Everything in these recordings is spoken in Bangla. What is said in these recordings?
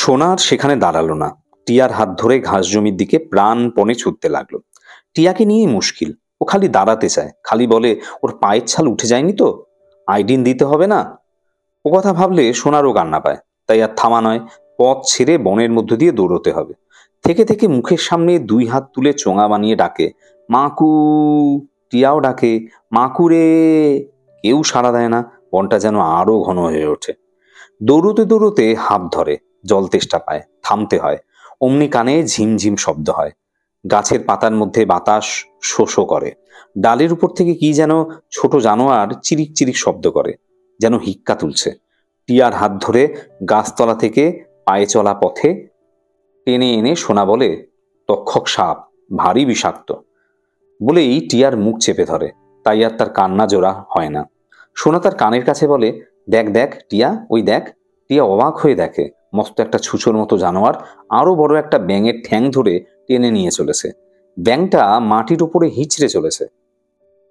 সোনা আর সেখানে দাঁড়ালো না। টিয়ার হাত ধরে ঘাস জমির দিকে প্রাণপণে ছুটতে লাগলো। টিয়াকে নিয়েই মুশকিল। ও খালি দাঁড়াতে চায়, খালি বলে ওর পায়ের ছাল উঠে যায়নি তো, আইডিন দিতে হবে না। ও কথা ভাবলে সোনারও কান্না পায়। তাই আর থামা নয়, পথ ছেড়ে বনের মধ্য দিয়ে দৌড়তে হবে। থেকে থেকে মুখের সামনে দুই হাত তুলে চোঙা বানিয়ে ডাকে, মাকু। টিয়াও ডাকে, মাকুরে। কেউ সাড়া দেয় না। বনটা যেন আরো ঘন হয়ে ওঠে। দৌড়তে দৌড়তে হাঁপ ধরে, জল তেষ্টা পায়, থামতে হয়। অমনি কানে ঝিমঝিম শব্দ হয়। গাছের পাতার মধ্যে বাতাস শোঁ শোঁ করে। ডালের উপর থেকে কি যেন ছোট জানোয়ার চিরিক চিরিক শব্দ করে, যেন হিক্কা তুলছে। টিয়ার হাত ধরে গাছতলা থেকে পায়ে চলা পথে টেনে এনে সোনা বলে, তক্ষক সাপ, ভারী বিষাক্ত। বলেই টিয়ার মুখ চেপে ধরে। তাই আর তার কান্না জোড়া হয় না। সোনা তার কানের কাছে বলে, দেখ দেখ টিয়া, ওই দেখ। টিয়া অবাক হয়ে দেখে, মস্ত একটা ছুঁচোর মতো জানোয়ার আরো বড় একটা ব্যাঙের ঠ্যাং ধরে টেনে নিয়ে চলেছে। ব্যাঙটা মাটির উপরে হিচড়ে চলেছে,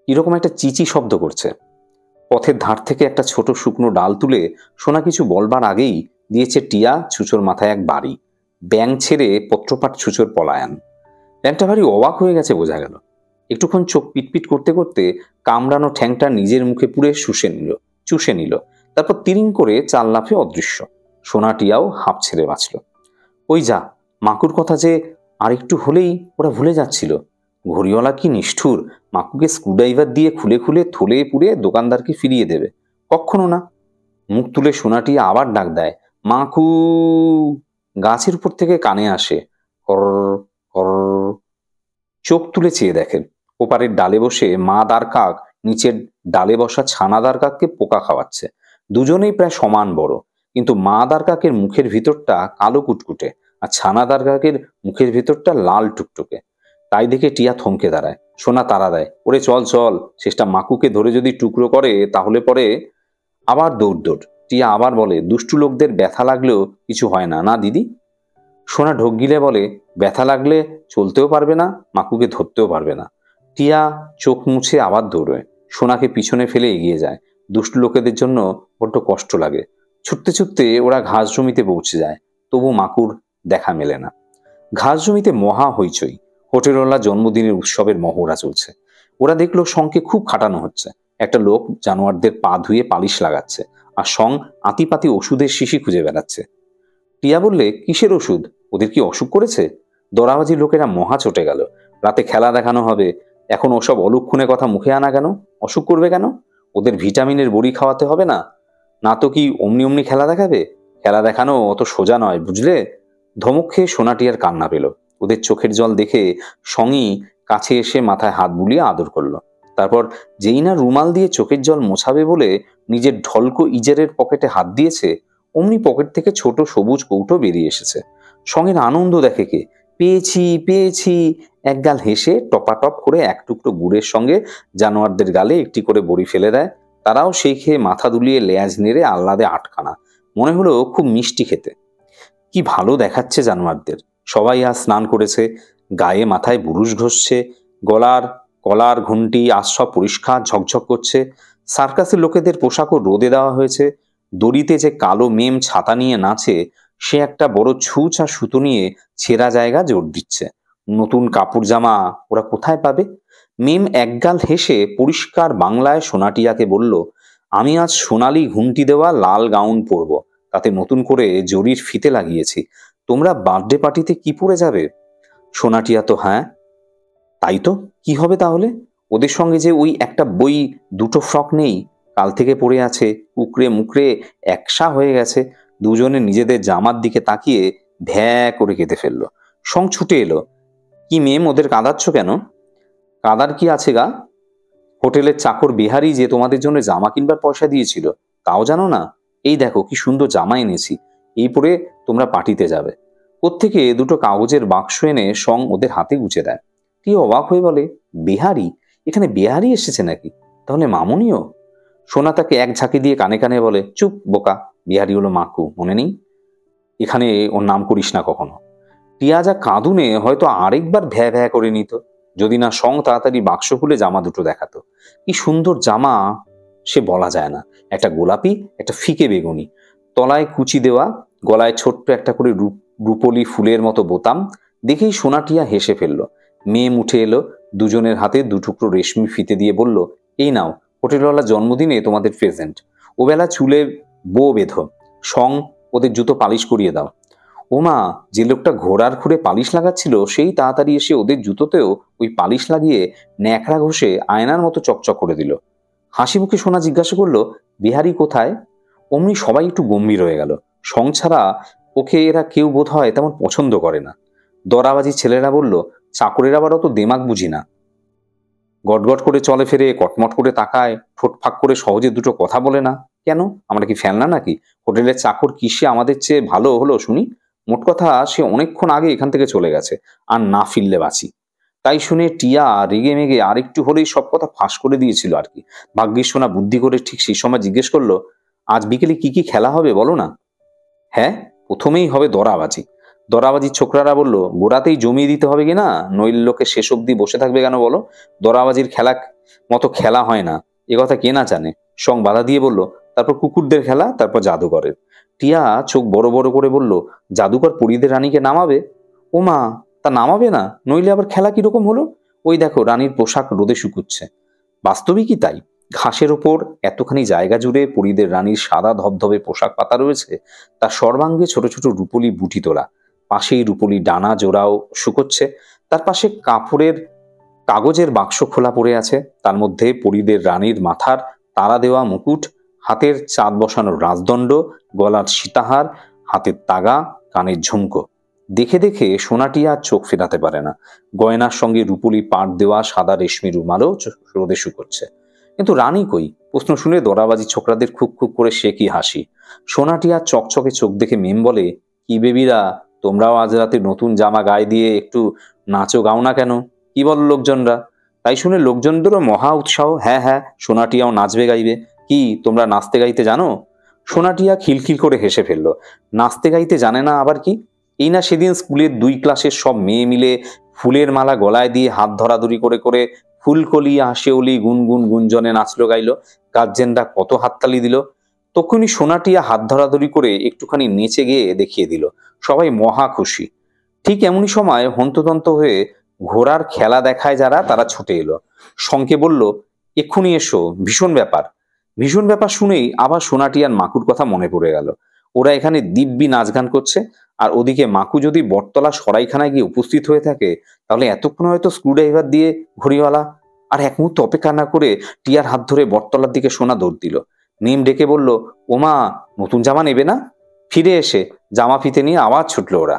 কিরকম একটা চিচি শব্দ করছে। পথের ধার থেকে একটা ছোট শুকনো ডাল তুলে সোনা কিছু বলবার আগেই দিয়েছে টিয়া ছুঁচোর মাথায় এক বাড়ি। ব্যাঙ ছেড়ে পত্রপাট ছুঁচোর পলায়ন। ব্যাঙটা ভারী অবাক হয়ে গেছে বোঝা গেল। একটুক্ষণ চোখ পিটপিট করতে করতে কামড়ানো ঠ্যাংটা নিজের মুখে পুরে চুষে নিল। তারপর তিরিং করে চাল লাফে অদৃশ্য। সোনা টিয়াও হাঁপ ছেড়ে বাঁচল। ওই যা, মাকুর কথা যে আর একটু হলেই ওরা ভুলে যাচ্ছিল। ঘড়িওয়ালা কি নিষ্ঠুর, মাকুকে স্ক্রুড্রাইভার দিয়ে খুলে খুলে থলে পুড়ে দোকানদারকে ফিরিয়ে দেবে। কখনো না। মুখ তুলে সোনাটি আবার ডাক দেয়, মাকু। গাছের উপর থেকে কানে আসে, কর কর। চোখ তুলে চেয়ে দেখেন, ওপারের ডালে বসে মা দার কাক নিচের ডালে বসা ছানাদার কাককে পোকা খাওয়াচ্ছে। দুজনেই প্রায় সমান বড়, কিন্তু মা দার কাকের মুখের ভিতরটা কালো কুটকুটে, আর ছানাদার কাকের মুখের ভিতরটা লাল টুকটুকে। তাই দেখে টিয়া থমকে দাঁড়ায়। সোনা তাড়া দেয়, ওরে চল চল, শেষটা মাকুকে ধরে যদি টুকরো করে তাহলে পরে। আবার দৌড় দৌড়। টিয়া আবার বলে, দুষ্টু লোকদের ব্যথা লাগলেও কিছু হয় না, না দিদি? সোনা ঢোক গিলে বলে, ব্যথা লাগলে চলতেও পারবে না, মাকুকে ধরতেও পারবে না। টিয়া চোখ মুছে আবার দৌড়ে। সোনাকে পিছনে ফেলে এগিয়ে যায়। দুষ্টু লোকেদের জন্য বড্ড কষ্ট লাগে। ছুটতে ছুটতে ওরা ঘাস জমিতে পৌঁছে যায়। তবু মাকুর দেখা মেলে না। ঘাস জমিতে মহা হইচই। হোটেলওয়ালা জন্মদিনের উৎসবের মহড়া চলছে। ওরা দেখলো শংকে খুব খাটানো হচ্ছে। একটা লোক জানোয়ারদের পা ধুয়ে পালিশ লাগাচ্ছে, আর শং আতিপাতি ওষুধের শিশি খুঁজে বেড়াচ্ছে। টিয়া বললে, কিসের ওষুধ? ওদের কি অসুখ করেছে? দরাবাজি লোকেরা মহা চটে গেল। রাতে খেলা দেখানো হবে, এখন ওসব অলক্ষণে কথা মুখে আনা কেন? অসুখ করবে কেন? ওদের ভিটামিনের বড়ি খাওয়াতে হবে না? না তো কি অমনি অমনি খেলা দেখাবে? খেলা দেখানো অত সোজা নয়, বুঝলে? ধমক খেয়ে সোনা টিয়ার কান্না পেল। ওদের চোখের জল দেখে সঙ্গী কাছে এসে মাথায় হাত বুলিয়ে আদর করলো। তারপর যেই না রুমাল দিয়ে চোখের জল মোছাবে বলে নিজের ঢলকো ইজারের পকেটে হাত দিয়েছে, অমনি পকেট থেকে ছোট সবুজ কৌটো বেরিয়ে এসেছে। সঙ্গের আনন্দ দেখে কে, পেয়েছি পেয়েছি। একগাল হেসে টপাটপ করে এক টুকরো গুড়ের সঙ্গে জানোয়ারদের গালে একটি করে বড়ি ফেলে দেয়। তারাও সেই খেয়ে মাথা দুলিয়ে লেজ নেড়ে আহ্লাদে আটখানা। মনে হলো খুব মিষ্টি খেতে। কি ভালো দেখাচ্ছে জানোয়ারদের। সবাই আজ স্নান করেছে, গায়ে মাথায় বুরুশ ঘষছে, কলার ঘুঁটি আজ সব পরিষ্কার ঝকঝক করছে। সার্কাসের লোকেদের পোশাকও রোদে দেওয়া হয়েছে। দড়িতে যে কালো মেম ছাতা নিয়ে নাচে, সে একটা বড় ছুঁচ আর সুতো নিয়ে ছেঁড়া জায়গা জোর দিচ্ছে। নতুন কাপড় জামা ওরা কোথায় পাবে? মেম একগাল হেসে পরিষ্কার বাংলায় সোনাটিয়াকে বলল, আমি আজ সোনালি ঘুঁটি দেওয়া লাল গাউন পরব, তাতে নতুন করে জরির ফিতে লাগিয়েছি। তোমরা বার্থডে পার্টিতে কি পরে যাবে? সোনাটিয়া তো হ্যাঁ। তাই তো, কি হবে তাহলে? ওদের সঙ্গে যে ওই একটা বই দুটো ফ্রক নেই, কাল থেকে পড়ে আছে, উকড়ে মুকড়ে একসা হয়ে গেছে। দুজনে নিজেদের জামার দিকে তাকিয়ে ভ্যা করে কেঁদে ফেললো। সং ছুটে এলো, কি মেম, ওদের কাঁদাচ্ছ কেন? কাদার কি আছে গা? হোটেলের চাকর বিহারি যে তোমাদের জন্য জামা কিনবার পয়সা দিয়েছিল, তাও জানো না? এই দেখো কি সুন্দর জামা এনেছি, এই পরে তোমরা পার্টিতে যাবে। প্রত্যেকে দুটো কাগজের বাক্স এনে সং ওদের হাতে গুছে দেয়। কি অবাক হয়ে বলে, বিহারি? এখানে বিহারি এসেছে নাকি? তাহলে মামুনিও? সোনা তাকে এক ঝাঁকি দিয়ে কানে কানে বলে, চুপ বোকা, বিহারি হলো মাকু, মনে নেই? এখানে ওর নাম করিস না কখনো। টিয়া যা কাঁদুনে হয়তো আরেকবার ভ্যা ভ্যা করে নিত, যদি না সং তাড়াতাড়ি বাক্স খুলে জামা দুটো দেখাতো। কি সুন্দর জামা সে বলা যায় না। একটা গোলাপি, একটা ফিকে বেগুনি, তলায় কুচি দেওয়া, গলায় ছোট্ট একটা করে রূপলি ফুলের মতো বোতাম। দেখেই সোনা টিয়া হেসে ফেলল। মেম উঠে এলো, দুজনের হাতে দুটুকরো রেশমি ফিতে দিয়ে বলল, এই নাও, হোটেলওয়ালার জন্মদিনে তোমাদের প্রেজেন্ট। ওবেলা চুলে বো বেঁধো, সং ওদের জুতো পালিশ করিয়ে দাও। ওমা, যে লোকটা ঘোড়ার খুঁড়ে পালিশ লাগাচ্ছিল সেই তাড়াতাড়ি এসে ওদের জুতোতেও ওই পালিশ লাগিয়ে ন্যাকড়া ঘষে আয়নার মতো চকচক করে দিল। হাসি মুখে সোনা জিজ্ঞাসা করলো, বিহারি কোথায়? অমনি সবাই একটু গম্ভীর হয়ে গেল। সং ছাড়া ওকে এরা কেউ বোধ হয় তেমন পছন্দ করে না। দরাবাজি ছেলেরা বলল, চাকরের আবার অত দেমাগ বুঝি না, গটগট করে চলে ফেরে, কটমট করে তাকায়, ঠোঁট ফাঁক করে সহজে দুটো কথা বলে না। কেন, আমরা কি ফেলনা নাকি? হোটেলের চাকর কিসে আমাদের চেয়ে ভালো হলো শুনি? মোট কথা, সে অনেকক্ষণ আগে এখান থেকে চলে গেছে, আর না ফিরলে বাঁচি। তাই শুনে টিয়া রেগে মেগে আরেকটু হলেই সব কথা ফাঁস করে দিয়েছিল আর কি। ভাগ্যিস সোনা বুদ্ধি করে ঠিক সেই সময় জিজ্ঞেস করলো, আজ বিকেলে কি কি খেলা হবে বলো না? হ্যাঁ, প্রথমেই হবে দরাবাজি। দরাবাজির ছোকরারা বলল, গোড়াতেই জমিয়ে দিতে হবে কিনা, নইলে লোকে শেষ অব্দি বসে থাকবে কেন বলো? দরাবাজির খেলা মতো খেলা হয় না, এ কথা কে না জানে। সং বাধা দিয়ে বলল, তারপর কুকুরদের খেলা, তারপর জাদুঘরের। টিয়া চোখ বড় বড় করে বলল, জাদুকর পরীদের রানীকে নামাবে? ও মা, তা নামাবে না? নইলে আবার খেলা কিরকম হলো? ওই দেখো, রানীর পোশাক রোদে শুকুচ্ছে। বাস্তবিকই কি তাই। ঘাসের ওপর এতখানি জায়গা জুড়ে পরীদের রানীর সাদা ধবধবে পোশাক পাতা রয়েছে, তার সর্বাঙ্গে ছোট ছোট রুপোলি বুটি তোলা। পাশেই রুপোলি ডানা জোড়াও শুকোচ্ছে। তার পাশে কাগজের বাক্স খোলা পড়ে আছে, তার মধ্যে পরীদের রানীর মাথার তারা দেওয়া মুকুট, হাতের চাঁদ বসানো রাজদণ্ড, গলার সীতাহার, হাতের তাগা, কানের ঝুমকো। দেখে দেখে সোনাটি আর চোখ ফেরাতে পারে না। গয়নার সঙ্গে রুপোলি পাট দেওয়া সাদা রেশমি রুমালও রোদে শুকোচ্ছে। কিন্তু রানী কই? প্রশ্ন শুনে দরাবাজি ছোকরাদের খুব খুব করে সে কি হাসি। সোনাটি আর চকচকে চোখ দেখে মেম বলে, কি বেবিরা, তোমরাও আজ রাতে নতুন জামা গায়ে দিয়ে একটু নাচো গাও না কেন? কি বল লোকজনরা? তাই শুনে লোকজনদেরও মহা উৎসাহ। হ্যাঁ হ্যাঁ, সোনাটিয়াও নাচবে গাইবে। কি তোমরা নাচতে গাইতে জানো? সোনাটিয়া খিলখিল করে হেসে ফেলল। নাচতে গাইতে জানে না আবার কি? এই না সেদিন স্কুলের 2 ক্লাসের সব মেয়ে মিলে ফুলের মালা গলায় দিয়ে হাত ধরাধরি করে করে ফুলকলি হাসিওলি গুনগুন গুঞ্জনে নাচলো গাইলো। গার্জেনরা কত হাততালি দিল। তখনই সোনাটিয়া হাত ধরাধরি করে একটুখানি নেচে গিয়ে দেখিয়ে দিল। সবাই মহা খুশি। ঠিক এমনই সময় হন্তদন্ত হয়ে ঘোড়ার খেলা দেখায় যারা, তারা ছুটে এলো। শঙ্কে বলল, এক্ষুনি এসো, ভীষণ ব্যাপার। ভীষণ ব্যাপার শুনেই আবার সোনাটিয়ার মাকুর কথা মনে পড়ে গেল। ওরা এখানে দিব্যি নাচ গান করছে, আর ওদিকে মাকু যদি বটতলা সরাইখানায় গিয়ে উপস্থিত হয়ে থাকে, তাহলে এতক্ষণ হয়তো স্ক্রুড্রাইভার দিয়ে ঘড়িওয়ালা। আর এক মুহূর্ত অপেক্ষা না করে টিয়ার হাত ধরে বটতলার দিকে সোনা দৌড় দিল। নেম ডেকে বলল, ওমা, নতুন জামা নেবে না? ফিরে এসে জামা ফিতে নিয়ে আবার ছুটলো ওরা।